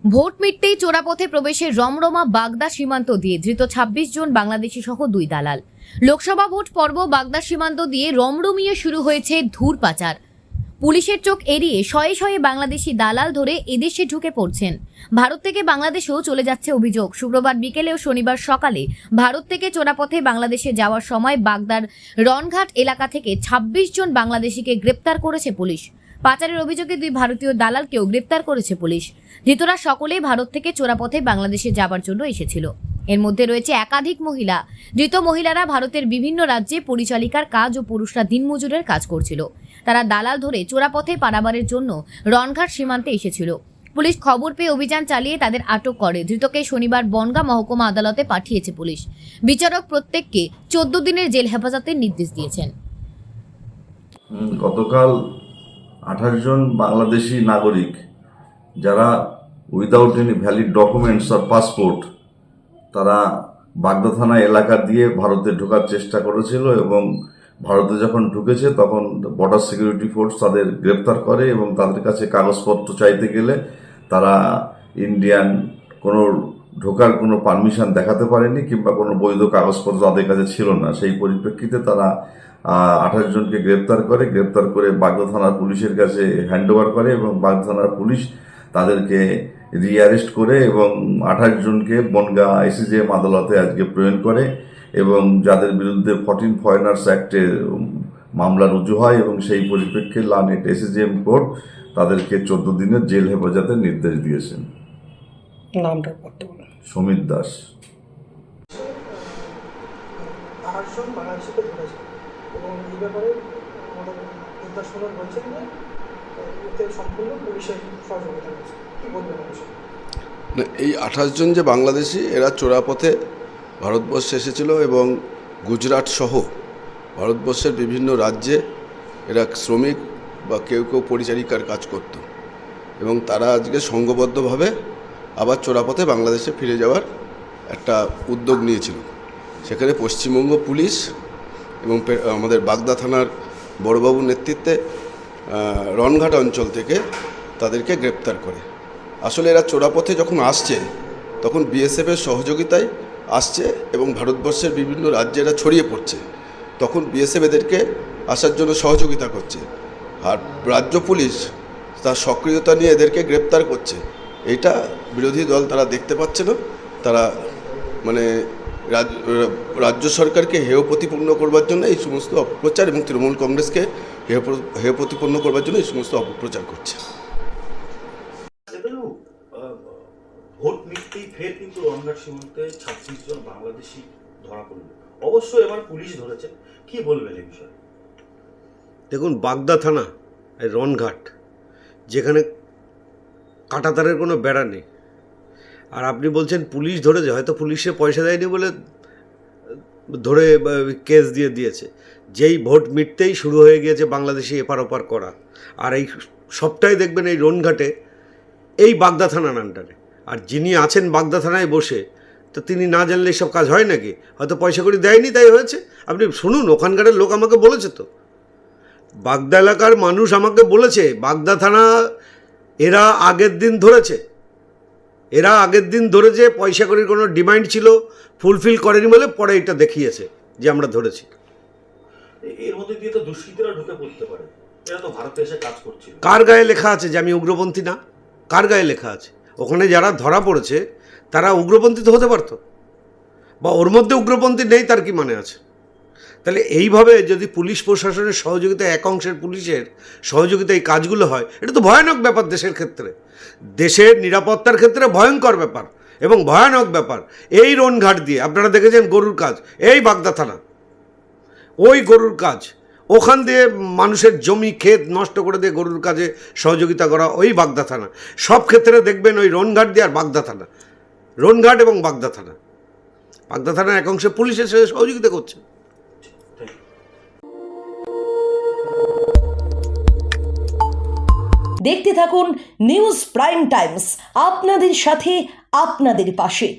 Vote মিটতেই চোরাপথে প্রবেশের রমরমা বাগদা সীমান্ত দিয়ে ধৃত ২৬ জন বাংলাদেশি সহ ২ দালাল। লোকসভা ভোট পর্ব বাগদা সীমান্ত দিয়ে রমরমিয়ে শুরু হয়েছে ধুর পাচার। পুলিশের চোখ এড়িয়ে শয়ে শয়ে বাংলাদেশি দালাল ধরে এদেশে ঢুকে পড়ছেন। ভারত থেকে বাংলাদেশেও চলে যাচ্ছে অভিযোগ। শুক্রবার বিকেলে ও শনিবার সকালে ভারত থেকে চোরাপথে বাংলাদেশে যাওয়ার সময় বাগদার রনঘাট এলাকা থেকে ২৬ জন বাংলাদেশিকে গ্রেপ্তার করেছে পুলিশ। পাচারের অভিযোগে ২ ভারতীয় দালালকেও গ্রেপ্তার করেছে পুলিশ। ধৃতরা সকলেই ভারত থেকে চোরাপথে বাংলাদেশে যাবার জন্য এসেছিল। এর মধ্যে রয়েছে একাধিক মহিলা। ধৃত মহিলারা ভারতের বিভিন্ন রাজ্যে পরিচালিকার কাজ ও পুরুষরা দিনমজুরের কাজ করছিল। তারা দালাল ধরে চোরাপথে পারাবারের জন্য রনঘাট সীমান্তে এসেছিল। পুলিশ খবর পেয়ে অভিযান চালিয়ে তাদের আটক করে। ধৃতকে শনিবার বনগাঁ মহকুমা আদালতে পাঠিয়েছে পুলিশ। বিচারক প্রত্যেককে ১৪ দিনের জেল হেফাজতের নির্দেশ দিয়েছেন। গতকাল ২৮ জন বাংলাদেশি নাগরিক যারা without any valid documents are passport তারা বাগদা থানা এলাকা দিয়ে ভারতে ঢোকার চেষ্টা করেছিল এবং ভারতে যখন ঢুকেছে তখন বর্ডার সিকিউরিটি ফোর্স তাদের গ্রেপ্তার করে এবং তাদের কাছে কাগজপত্র চাইতে গেলে তারা ইন্ডিয়ান কোনো ঢোকার কোনো পারমিশন দেখাতে পারেনি কিংবা কোনো বৈধ কাগজপত্র তাদের কাছে ছিল না। সেই পরিপ্রেক্ষিতে তারা ২৮ জনকে গ্রেপ্তার করে বাগদা থানার পুলিশের কাছে হ্যান্ডওভার করে এবং বাগদা থানার পুলিশ তাদেরকে রিঅ্যারেস্ট করে এবং ২৮ জনকে বনগাঁ ICJM আদালতে আজকে প্রেরণ করে এবং যাদের বিরুদ্ধে 14 ফরেনার্স অ্যাক্টে মামলা রুজু হয় এবং সেই পরিপ্রেক্ষিতে লানেট ICJM কোর্ট তাদেরকে ১৪ দিনের জেল হেফাজতের নির্দেশ দিয়েছেন। নামটা করতে বলেন। সমীর দাস। ২৮ জন বাংলাদেশিকে ধরেছে এবং এই ব্যাপারে আমাদের নির্দেশনা বলছেন যে এতে সম্পূর্ণ পুলিশের সহযোগিতা রয়েছে। কী বলবেন অবশ্যই? না, এই ২৮ জন যে বাংলাদেশি এরা চোরাপথে ভারতবর্ষে এসেছিল এবং গুজরাট সহ ভারতবর্ষের বিভিন্ন রাজ্যে এরা শ্রমিক বা কেউ কেউ পরিচারিকার কাজ করত এবং তারা আজকে সংঘবদ্ধভাবে আবার চোরাপথে বাংলাদেশে ফিরে যাওয়ার একটা উদ্যোগ নিয়েছিল। সেখানে পশ্চিমবঙ্গ পুলিশ এবং আমাদের বাগদা থানার বড়বাবুর নেতৃত্বে রনঘাট অঞ্চল থেকে তাদেরকে গ্রেপ্তার করে। আসলে এরা চোরাপথে যখন আসছে তখন BSF-এর সহযোগিতায় আসছে এবং ভারতবর্ষের বিভিন্ন রাজ্যে এরা ছড়িয়ে পড়ছে। তখন BSF এদেরকে আসার জন্য সহযোগিতা করছে আর রাজ্য পুলিশ তার সক্রিয়তা নিয়ে এদেরকে গ্রেপ্তার করছে। এইটা বিরোধী দল তারা দেখতে পাচ্ছে না। তারা মানে রাজ্য সরকারকে হেয় প্রতিপন্ন করবার জন্য এই সমস্ত অপপ্রচার এবং তৃণমূল কংগ্রেসকে হেয় প্রতিপন্ন করবার জন্য এই সমস্ত অপপ্রচার করছে। ভোট মিটতেই ফের কিন্তু রনঘাট সীমান্তে ২৬ জন বাংলাদেশি ধরা পড়ল। অবশ্য এবার পুলিশ ধরেছে, কি বলবেন এই বিষয়ে? দেখুন, বাগদা থানা রনঘাট যেখানে কাঁটাতারের কোনো বেড়া নেই, আর আপনি বলছেন পুলিশ ধরেছে, হয়তো পুলিশে পয়সা দেয়নি বলে ধরে কেস দিয়েছে। যেই ভোট মিটতেই শুরু হয়ে গিয়েছে বাংলাদেশি এপার ওপার করা, আর এই সবটাই দেখবেন এই রনঘাটে এই বাগদা থানার আন্ডারে। আর যিনি আছেন বাগদা থানায় বসে, তো তিনি না জানলে সব কাজ হয় নাকি? হয়তো পয়সা করে দেয়নি, তাই হয়েছে। আপনি শুনুন, ওখানকারের লোক আমাকে বলেছে, তো বাগদা এলাকার মানুষ আমাকে বলেছে বাগদা থানা এরা আগের দিন ধরেছে পয়সা করির কোনো ডিমান্ড ছিল, ফুলফিল করেনি বলে পরে এটা দেখিয়েছে যে আমরা ধরেছি। এর মধ্যে দিয়ে তো দুষ্কৃতীরা ঢুকে পড়তে পারে, এরা তো ভারতে এসে কাজ করছিল। কার গায়ে লেখা আছে যে আমি উগ্রপন্থী না? কার গায়ে লেখা আছে? ওখানে যারা ধরা পড়েছে তারা উগ্রপন্থী তো হতে পারতো, বা ওর মধ্যে উগ্রপন্থী নেই তার কি মানে আছে? তাহলে এইভাবে যদি পুলিশ প্রশাসনের সহযোগিতায়, এক অংশের পুলিশের সহযোগিতায় এই কাজগুলো হয়, এটা তো ভয়ানক ব্যাপার দেশের ক্ষেত্রে, দেশের নিরাপত্তার ক্ষেত্রে ভয়ঙ্কর ব্যাপার এবং ভয়ানক ব্যাপার। এই রনঘাট দিয়ে আপনারা দেখেছেন গরুর কাজ, এই বাগদা থানা ওই গরুর কাজ, ওখান দিয়ে মানুষের জমি ক্ষেত নষ্ট করে দিয়ে গরুর কাজে সহযোগিতা করা ওই বাগদা থানা। সব ক্ষেত্রে দেখবেন ওই রনঘাট দিয়ে আর বাগদা থানা, রনঘাট এবং বাগদা থানা, বাগদা থানার এক অংশে পুলিশের সাথে সহযোগিতা করছে। দেখতে থাকুন নিউজ প্রাইম টাইমস, আপনাদের সাথে আপনাদের পাশে।